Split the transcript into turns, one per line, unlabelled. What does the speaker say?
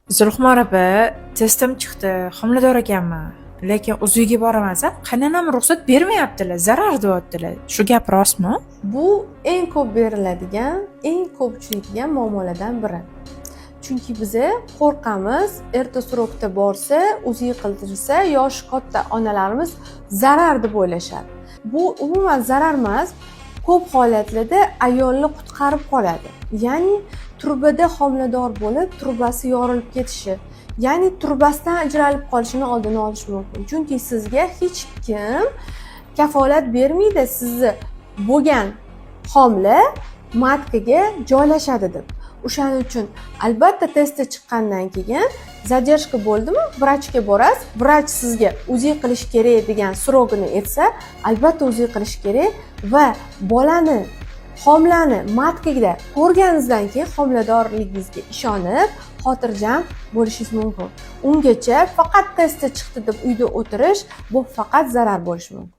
Zulxumor opa, testim chiqdi, homilador ekanman. Lekin o'z uyiga boraman. Qaynonam ruxsat bermayaptilar, zarar deyaptilar. Shu gap rostmi?
Bu eng ko'p beriladigan, eng ko'p uchraydigan muammolardan biri. Chunki biz qo'rqamiz, erta srokda borsa, o'zi yiqiltirsa, yoshi katta onalarimiz zarar deb o'ylashadi. Bu umuman zarar emas. Ko'p holatlarda ayolni qutqarib qoladi. Ya'ni turbada homilador bo'lib, turbasi yorilib ketishi, ya'ni turbasidan ajralib qolishini oldini olish mumkin. Chunki sizga hech kim kafolat bermaydi sizni bo'lgan homila matkaga joylashadi deb. O'shaning uchun albatta testda chiqqandan keyin zadержка bo'ldimi, vrachga borasiz. Vrach sizga uzi qilish kerak degan srogini aytsa, albatta uzi qilish kerak va bolani, homilani matkada ko'rganingizdan keyin homiladorligingizga ishonib, xotirjam bo'lishingiz mumkin. Ungacha faqat testda chiqdi deb uyda o'tirish bu faqat zarar bo'lishi mumkin.